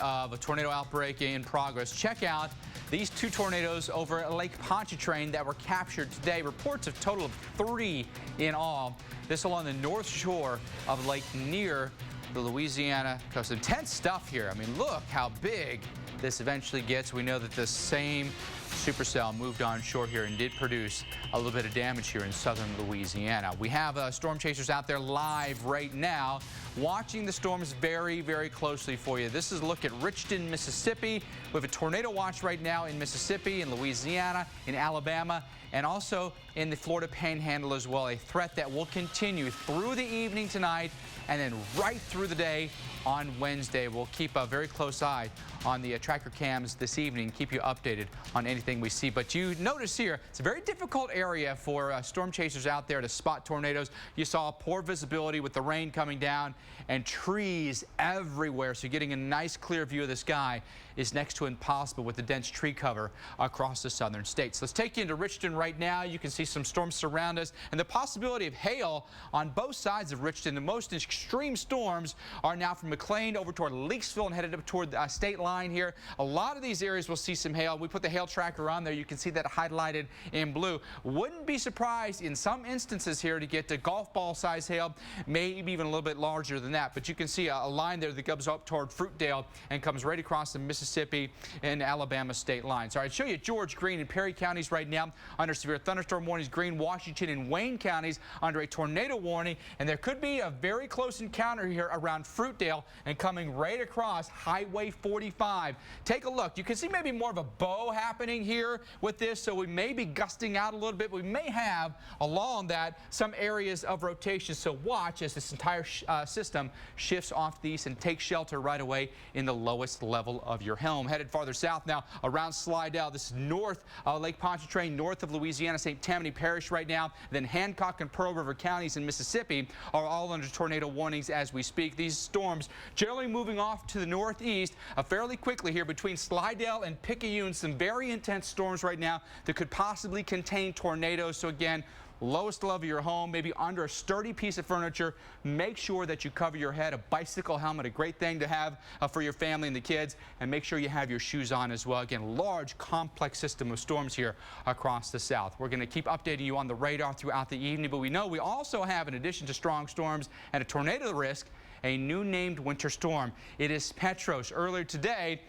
Of a tornado outbreak in progress. Check out these two tornadoes over at Lake Pontchartrain that were captured today. Reports of a total of 3 in all. This along the north shore of Lake near the Louisiana coast. Intense stuff here. I mean, look how big this eventually gets. We know that the same supercell moved on shore here and did produce a little bit of damage here in southern Louisiana. We have storm chasers out there live right now, watching the storms very, very closely for you. This is a look at Richton, Mississippi. We have a tornado watch right now in Mississippi, in Louisiana, in Alabama, and also in the Florida Panhandle as well. A threat that will continue through the evening tonight and then right through the day on Wednesday. We'll keep a very close eye on the tracker cams this evening, keep you updated on anything we see. But you notice here, it's a very difficult area for storm chasers out there to spot tornadoes. You saw poor visibility with the rain coming down and trees everywhere, so getting a nice clear view of the sky is next to impossible with the dense tree cover across the southern states. Let's take you into Richton right now. You can see some storms surround us and the possibility of hail on both sides of Richton. The most extreme storms are now from McLean over toward Leakesville and headed up toward the state line here. A lot of these areas will see some hail. We put the hail tracker on there. You can see that highlighted in blue. Wouldn't be surprised in some instances here to get to golf ball size hail, maybe even a little bit larger than that. But you can see a line there that goes up toward Fruitdale and comes right across the Mississippi and Alabama state lines. All right, show you George, Greene, and Perry counties right now under severe thunderstorm warnings. Greene, Washington, and Wayne counties under a tornado warning. And there could be a very close encounter here around Fruitdale and coming right across Highway 45. Take a look. You can see maybe more of a bow happening here with this, so we may be gusting out a little bit. We may have along that some areas of rotation, so watch as this entire system shifts off the east and take shelter right away in the lowest level of your helm. Headed farther south now around Slidell. This is north Lake Pontchartrain, north of Louisiana, St. Tammany Parish right now. Then Hancock and Pearl River counties in Mississippi are all under tornado warnings as we speak. These storms generally moving off to the northeast fairly quickly here between Slidell and Picayune. Some very intense storms right now that could possibly contain tornadoes. So again, lowest level of your home, maybe under a sturdy piece of furniture. Make sure that you cover your head. A bicycle helmet, a great thing to have for your family and the kids. And make sure you have your shoes on as well. Again, large, complex system of storms here across the south. We're going to keep updating you on the radar throughout the evening, but we know we also have, in addition to strong storms and a tornado risk, a new named winter storm. It is Petros. Earlier today,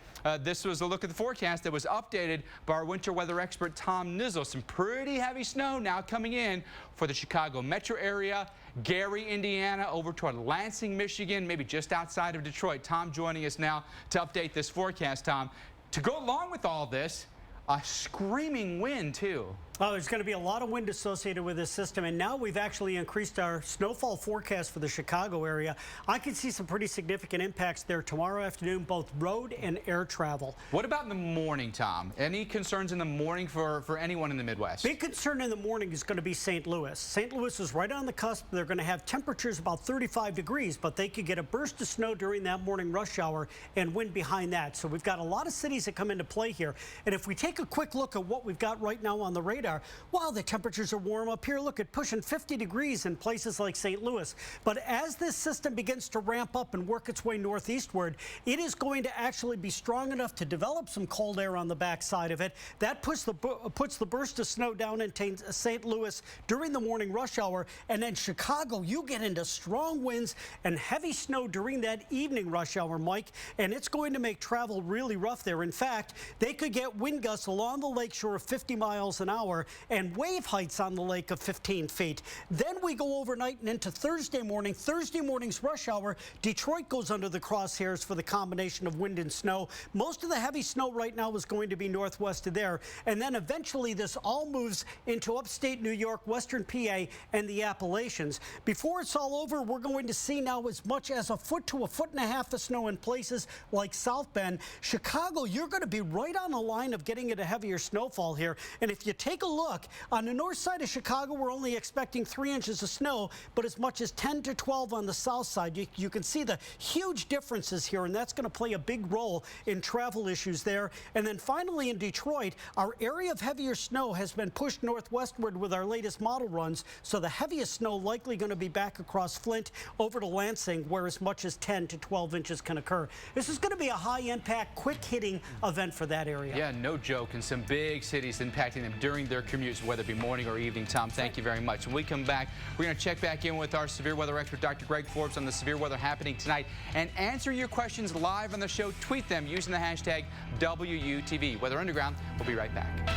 this was a look at the forecast that was updated by our winter weather expert Tom Nizzle. Some pretty heavy snow now coming in for the Chicago metro area, Gary, Indiana, over toward Lansing, Michigan, maybe just outside of Detroit. Tom joining us now to update this forecast. Tom, to go along with all this, a screaming wind too. Oh, there's going to be a lot of wind associated with this system, and now we've actually increased our snowfall forecast for the Chicago area. I can see some pretty significant impacts there tomorrow afternoon, both road and air travel. What about in the morning, Tom? Any concerns in the morning for anyone in the Midwest? Big concern in the morning is going to be St. Louis. St. Louis is right on the cusp. They're going to have temperatures about 35 degrees, but they could get a burst of snow during that morning rush hour and wind behind that. So we've got a lot of cities that come into play here. And if we take a quick look at what we've got right now on the radar, wow, the temperatures are warm up here. Look at pushing 50 degrees in places like St. Louis. But as this system begins to ramp up and work its way northeastward, it is going to actually be strong enough to develop some cold air on the backside of it. That puts the burst of snow down in St. Louis during the morning rush hour. And then Chicago, you get into strong winds and heavy snow during that evening rush hour, Mike. And it's going to make travel really rough there. In fact, they could get wind gusts along the lakeshore of 50 miles an hour and wave heights on the lake of 15 feet. Then we go overnight and into Thursday morning. Thursday morning's rush hour, Detroit goes under the crosshairs for the combination of wind and snow. Most of the heavy snow right now is going to be northwest of there. And then eventually this all moves into upstate New York, western PA, and the Appalachians. Before it's all over, we're going to see now as much as 1 foot to 1.5 foot of snow in places like South Bend. Chicago, you're going to be right on the line of getting into heavier snowfall here. And if you take a look. On the north side of Chicago, we're only expecting 3 inches of snow, but as much as 10 to 12 on the south side. You can see the huge differences here, and that's going to play a big role in travel issues there. And then finally in Detroit, our area of heavier snow has been pushed northwestward with our latest model runs, so the heaviest snow likely going to be back across Flint over to Lansing, where as much as 10 to 12 inches can occur. This is going to be a high-impact, quick-hitting event for that area. Yeah, no joke, and some big cities impacting them during their commutes, whether it be morning or evening. Tom, thank you very much. When we come back, we're going to check back in with our severe weather expert, Dr. Greg Forbes, on the severe weather happening tonight and answer your questions live on the show. Tweet them using the hashtag WUTV. Weather Underground. We'll be right back.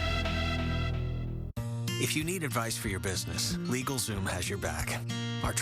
If you need advice for your business, LegalZoom has your back. Our